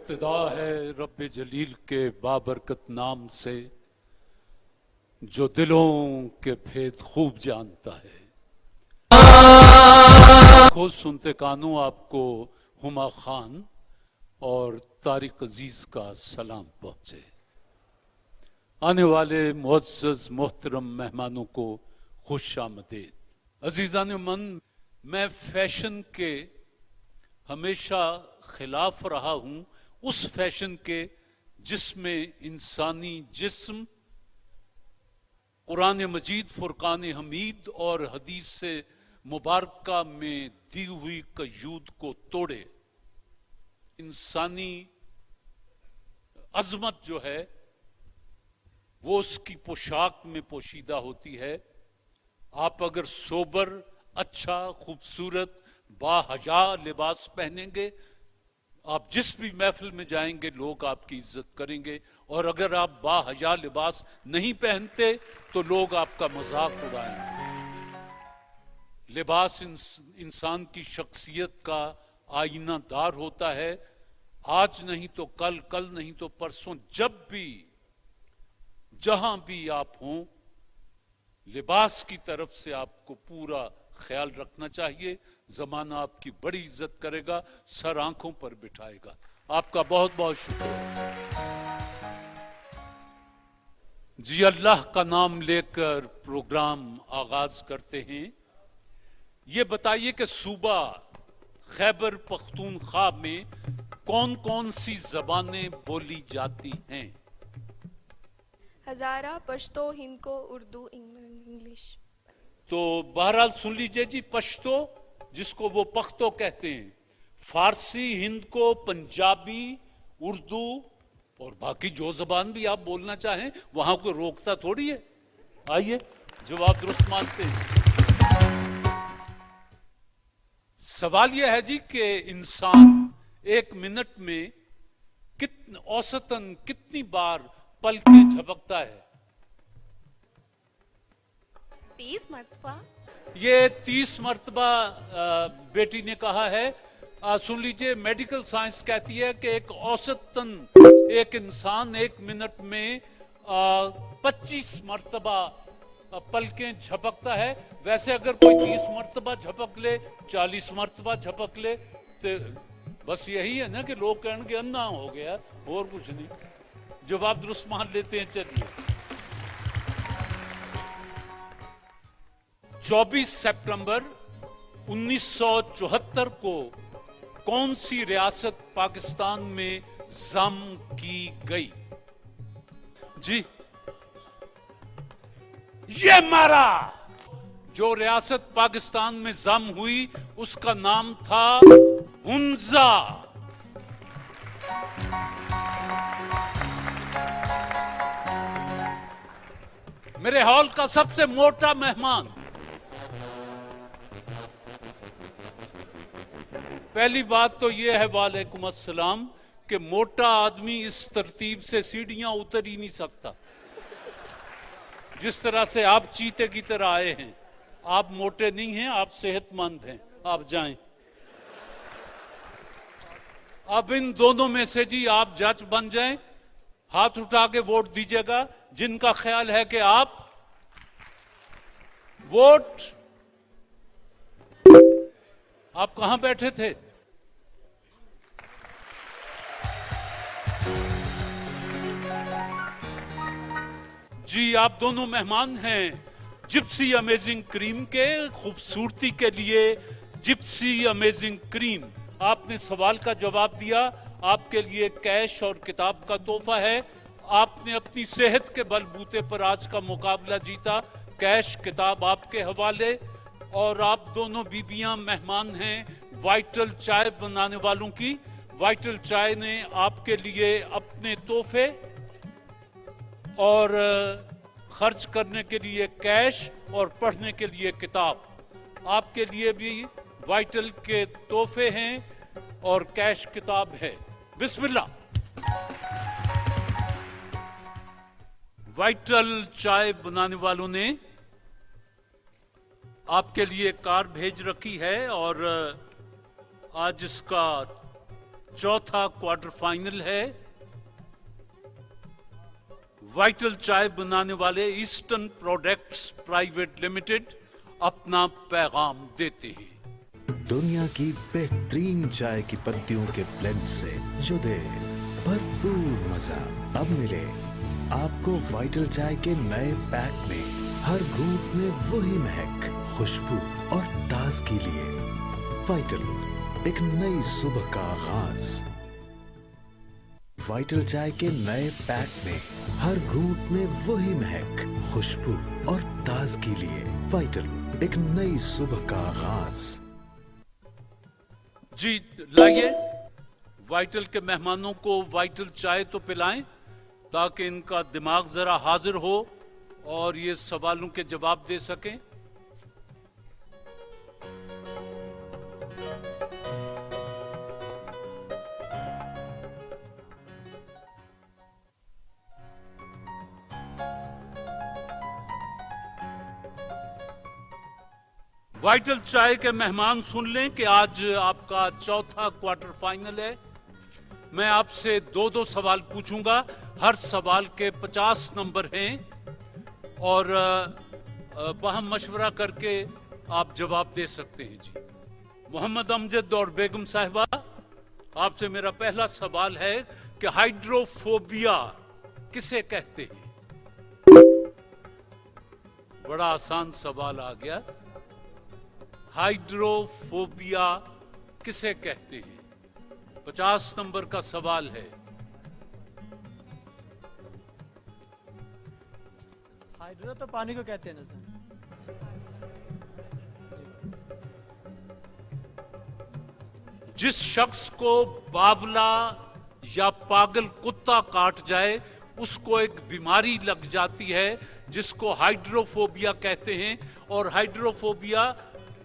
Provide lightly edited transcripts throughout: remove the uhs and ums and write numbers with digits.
इब्तिदा है रब्बे जलील के बाबरकत नाम से जो दिलों के भेद खूब जानता है। खुद सुनते कानों आपको हुमा खान और तारिक अजीज का सलाम पहुंचे। आने वाले मुअज़्ज़ज़ मोहतरम मेहमानों को खुश आमदीद। अजीज़ान मन, मैं फैशन के हमेशा खिलाफ रहा हूं, उस फैशन के जिसमें इंसानी जिस्म कुरान मजीद, फुरकान हमीद और हदीस से मुबारका में दी हुई कयूद को तोड़े। इंसानी अजमत जो है वो उसकी पोशाक में पोशीदा होती है। आप अगर सोबर, अच्छा, खूबसूरत, बाहजा लिबास पहनेंगे, आप जिस भी महफिल में जाएंगे लोग आपकी इज्जत करेंगे। और अगर आप बाहजा लिबास नहीं पहनते तो लोग आपका मजाक उड़ाएंगे। लिबास इंसान की शख्सियत का आईनादार होता है। आज नहीं तो कल, कल नहीं तो परसों, जब भी जहां भी आप हों, लिबास की तरफ से आपको पूरा ख्याल रखना चाहिए। जमाना आपकी बड़ी इज्जत करेगा, सर आंखों पर बिठाएगा। आपका बहुत बहुत शुक्रिया जी। अल्लाह का नाम लेकर प्रोग्राम आगाज करते हैं। ये बताइए कि सूबा खैबर पख्तूनख्वा में कौन कौन सी जबानें बोली जाती हैं? हजारा, पश्तो, हिंदको, उर्दू, इंग्लिश। तो बहरहाल सुन लीजिए जी, पश्तो जिसको वो पख्तो कहते हैं, फारसी, हिंदको, पंजाबी, उर्दू और बाकी जो जबान भी आप बोलना चाहें, वहां को रोकता थोड़ी है। आइए जवाब दुरुस्त मानते हैं। सवाल यह है जी कि इंसान एक मिनट में औसतन कितनी बार पलकें झपकता है? 30 मरतबा। ये 30 मरतबा बेटी ने कहा है। सुन लीजिए, मेडिकल साइंस कहती है कि एक औसतन एक इंसान एक मिनट में 25 मरतबा पलकें झपकता है। वैसे अगर कोई 30 मरतबा झपक ले, 40 मरतबा झपक ले, तो बस यही है ना कि लोग कहेंगे अन्ना हो गया, और कुछ नहीं। जवाब दुरुस्त मान लेते हैं। चलिए, 24 सितंबर 1974 को कौन सी रियासत पाकिस्तान में जम की गई? जी, ये मारा। जो रियासत पाकिस्तान में जम हुई उसका नाम था हुंजा। मेरे हॉल का सबसे मोटा मेहमान, पहली बात तो यह है वालेकुम अस्सलाम, कि मोटा आदमी इस तरतीब से सीढ़ियां उतर ही नहीं सकता जिस तरह से आप चीते की तरह आए हैं। आप मोटे नहीं हैं, आप सेहतमंद हैं। आप जाएं। अब इन दोनों में से जी आप जज बन जाएं। हाथ उठा के वोट दीजिएगा जिनका ख्याल है कि आप वोट। आप कहां बैठे थे? जी, आप दोनों मेहमान हैं जिप्सी अमेजिंग क्रीम के। खूबसूरती के लिए जिप्सी अमेजिंग क्रीम। आपने सवाल का जवाब दिया, आपके लिए कैश और किताब का तोहफा है। आपने अपनी सेहत के बलबूते पर आज का मुकाबला जीता। कैश, किताब आपके हवाले। और आप दोनों बीबियां मेहमान हैं वाइटल चाय बनाने वालों की। वाइटल चाय ने आपके लिए अपने तोहफे और खर्च करने के लिए कैश और पढ़ने के लिए किताब। आपके लिए भी वाइटल के तोहफे हैं और कैश किताब है। बिस्मिल्लाह। वाइटल चाय बनाने वालों ने आपके लिए कार भेज रखी है और आज इसका चौथा क्वार्टर फाइनल है। वाइटल चाय बनाने वाले ईस्टर्न प्रोडक्ट्स प्राइवेट लिमिटेड अपना पैगाम देते हैं। दुनिया की बेहतरीन चाय की पत्तियों के ब्लेंड से जो दे भरपूर मजा। अब मिले आपको वाइटल चाय के नए पैक में हर घूंट में वही महक, खुशबू और ताजगी लिए। वाइटल, एक नई सुबह का आगाज। वाइटल चाय के नए पैक में हर घूंट में वही महक, खुशबू और ताजगी लिए। वाइटल, एक नई सुबह का आगाज। जी लाइए, वाइटल के मेहमानों को वाइटल चाय तो पिलाएं ताकि इनका दिमाग जरा हाजिर हो और ये सवालों के जवाब दे सकें। वाइटल चाय के मेहमान सुन लें कि आज आपका चौथा क्वार्टर फाइनल है। मैं आपसे दो दो सवाल पूछूंगा, हर सवाल के 50 नंबर हैं और वहां मशवरा करके आप जवाब दे सकते हैं। जी मोहम्मद अमजद और बेगम साहिबा, आपसे मेरा पहला सवाल है कि हाइड्रोफोबिया किसे कहते हैं? बड़ा आसान सवाल आ गया। हाइड्रोफोबिया किसे कहते हैं? 50 नंबर का सवाल है। हाइड्रो तो पानी को कहते हैं ना सर। जिस शख्स को बावला या पागल कुत्ता काट जाए उसको एक बीमारी लग जाती है जिसको हाइड्रोफोबिया कहते हैं। और हाइड्रोफोबिया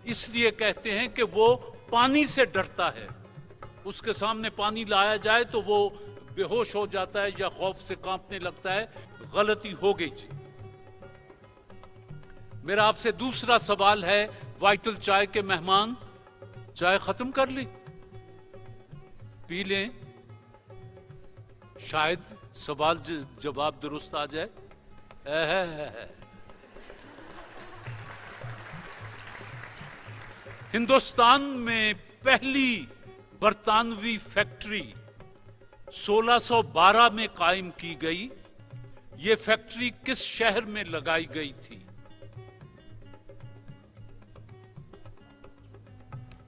इसलिए कहते हैं कि वो पानी से डरता है। उसके सामने पानी लाया जाए तो वो बेहोश हो जाता है या खौफ से कांपने लगता है। गलती हो गई जी। मेरा आपसे दूसरा सवाल है, वाइटल चाय के मेहमान, चाय खत्म कर ली? पी लें, शायद सवाल जवाब दुरुस्त आ जाए। हिंदुस्तान में पहली बरतानवी फैक्ट्री 1612 में कायम की गई। यह फैक्ट्री किस शहर में लगाई गई थी?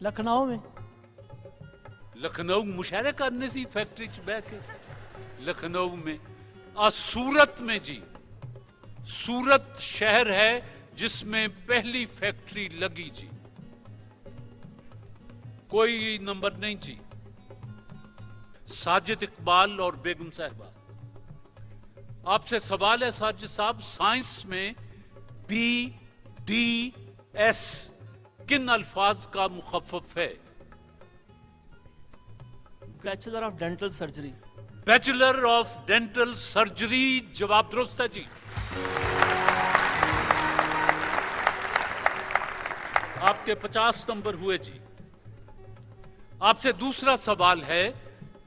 लखनऊ में। लखनऊ मुशायरा करने से फैक्ट्री च बह के लखनऊ में। सूरत में जी, सूरत शहर है जिसमें पहली फैक्ट्री लगी जी। कोई नंबर नहीं जी। साजिद इकबाल और बेगम साहिबा, आपसे सवाल है साजिद साहब, साइंस में BDS किन अल्फाज का मुखफ़फ़ है? Bachelor of dental surgery. Bachelor of dental surgery जवाब दुरुस्त है जी। आपके 50 नंबर हुए जी। आपसे दूसरा सवाल है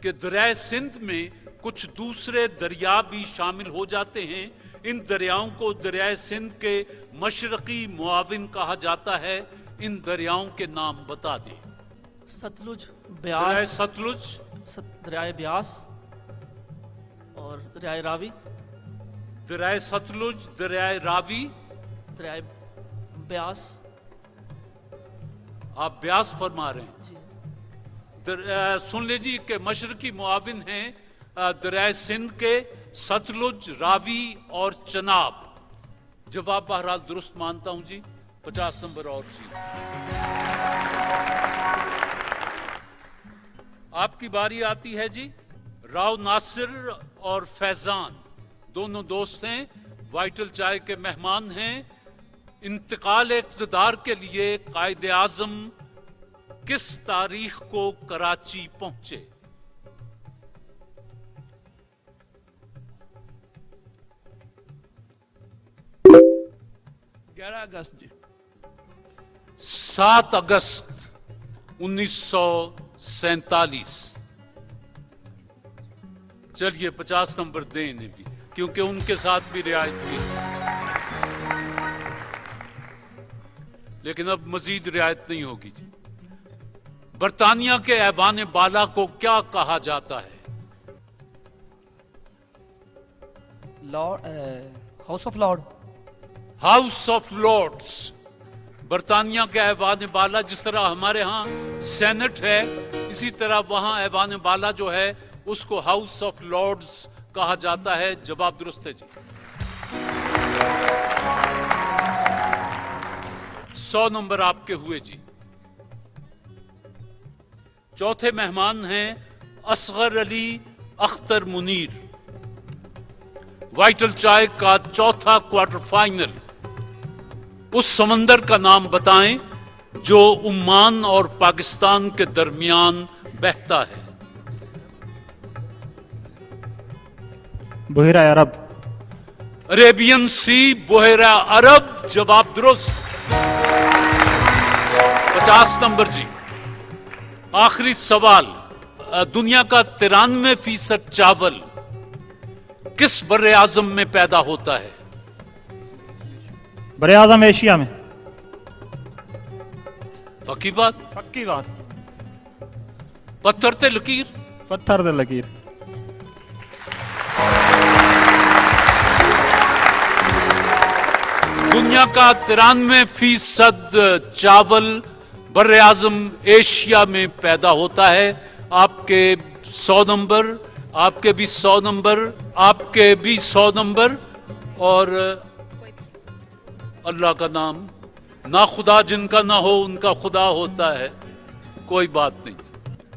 कि दरियाए सिंध में कुछ दूसरे दरिया भी शामिल हो जाते हैं। इन दरियाओं को दरियाए सिंध के मशरकी मुआविन कहा जाता है। इन दरियाओं के नाम बता दें। सतलुज, दरियाए ब्यास, सतलुज, दरियाए ब्यास और दरियाए रावी। दरियाए सतलुज, दरियाए रावी, दरियाए ब्यास। आप ब्यास फरमा रहे हैं। जी। सुन लीजिए कि मशरकी मुआविन हैं दरियाए सिंध के सतलुज, रावी और चनाब। जवाब बहरहाल दुरुस्त मानता हूं जी। 50 नंबर और जी। आपकी बारी आती है जी। राव नासिर और फैजान दोनों दोस्त हैं, वाइटल चाय के मेहमान हैं। इंतकाल इक़्तिदार के लिए कायदे आज़म किस तारीख को कराची पहुंचे? 11 अगस्त जी। 7 अगस्त 1947। चलिए 50 नंबर दें इन्हें भी, क्योंकि उनके साथ भी रियायत की, लेकिन अब मजीद रियायत नहीं होगी। बरतानिया के ऐवान बाला को क्या कहा जाता है? Lord, house of lord. House of lords. बरतानिया के ऐवान बाला, जिस तरह हमारे यहाँ सेनेट है, इसी तरह वहां ऐवान बाला जो है उसको हाउस ऑफ लॉर्ड्स कहा जाता है। जवाब दुरुस्त है जी। 100 नंबर आपके हुए जी। चौथे मेहमान हैं असगर अली अख्तर मुनीर। वाइटल चाय का चौथा क्वार्टर फाइनल। उस समंदर का नाम बताएं जो उम्मान और पाकिस्तान के दरमियान बहता है। बहेरा अरब। अरेबियन सी, बहेरा अरब। जवाब दुरुस्त। 50 नंबर जी। आखिरी सवाल। दुनिया का 93% चावल किस बर्रे आजम में पैदा होता है? बरे आजम एशिया में। पक्की बात? पक्की बात। पत्थर ते लकीर। पत्थर दे लकीर। दुनिया का 93% चावल बर्रे आजम एशिया में पैदा होता है। आपके 100 नंबर, आपके भी 100 नंबर, आपके भी 100 नंबर। और अल्लाह का नाम, ना खुदा जिनका ना हो उनका खुदा होता है। कोई बात नहीं।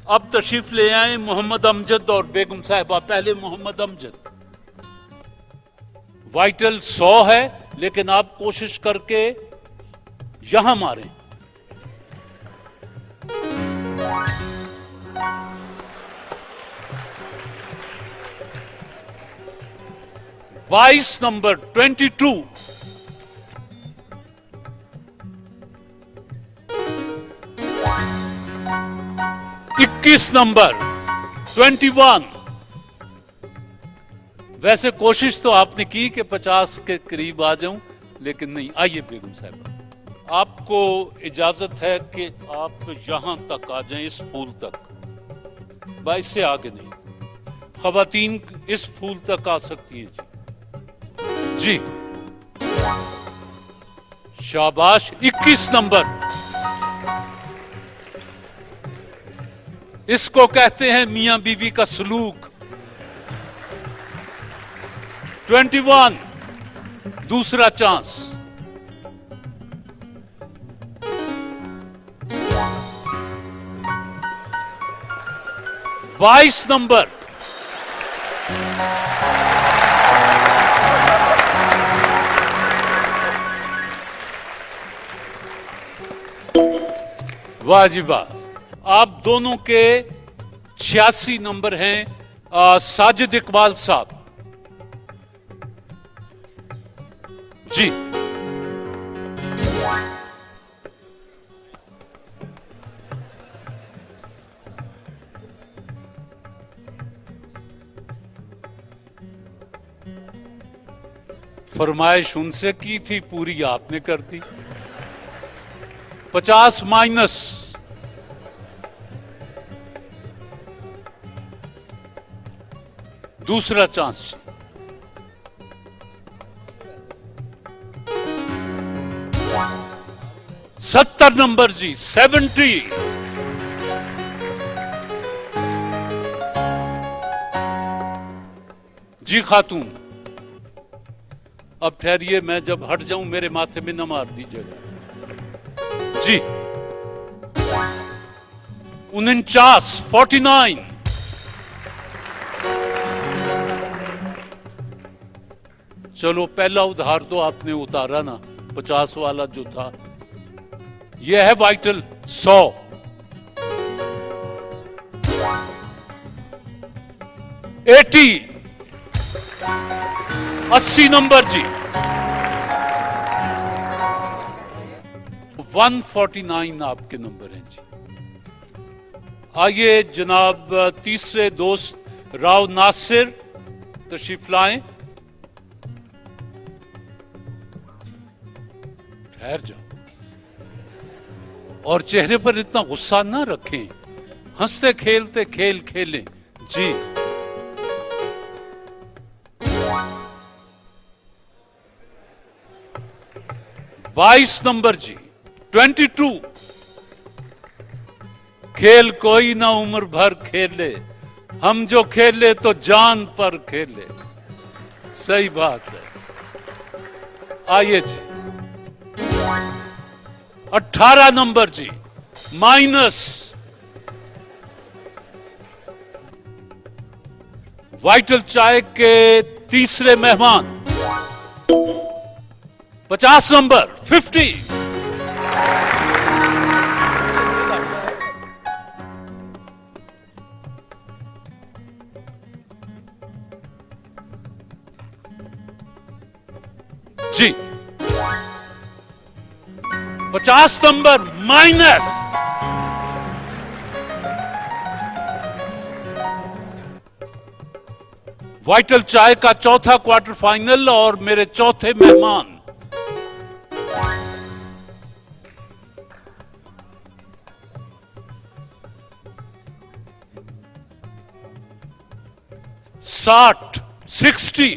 अब तशरीफ ले आए मोहम्मद अमजद और बेगम साहिबा। पहले मोहम्मद अमजद। वाइटल 100 है, लेकिन आप कोशिश करके यहां मारें। बाईस नंबर 22। इक्कीस नंबर 21। वैसे कोशिश तो आपने की कि 50 के करीब आ जाऊं, लेकिन नहीं। आइए बेगम साहिबा, आपको इजाजत है कि आप यहां तक आ जाएं, इस फूल तक। बाईस से आगे नहीं। खवातीन इस फूल तक आ सकती हैं जी। शाबाश। 21 नंबर। इसको कहते हैं मियां बीवी का सलूक। 21 दूसरा चांस। 22 नंबर। वाह जी वाह। आप दोनों के 86 नंबर हैं। साजिद इकबाल साहब जी। फरमाइश उनसे की थी, पूरी आपने कर दी। 50 माइनस। दूसरा चांस। 70 नंबर जी। 70। जी खातून, अब ठहरिए, मैं जब हट जाऊं मेरे माथे में न मार दीजिएगा जी। 49 49। चलो पहला उधार तो आपने उतारा ना, 50 वाला जो था। यह है वाइटल 100। 80 नंबर जी। 149 आपके नंबर हैं जी। आइए जनाब, तीसरे दोस्त राव नासिर तशरीफ लाएं। ठहर जाओ और चेहरे पर इतना गुस्सा ना रखें, हंसते खेलते खेल खेलें। जी 22 नंबर जी 22। खेल कोई ना उम्र भर खेले, हम जो खेले तो जान पर खेले। सही बात है। आइए जी 18 नंबर जी माइनस। वाइटल चाय के तीसरे मेहमान 50 नंबर 50। जी 50 नंबर माइनस। वाइटल चाय का चौथा क्वार्टर फाइनल और मेरे चौथे मेहमान साठ 60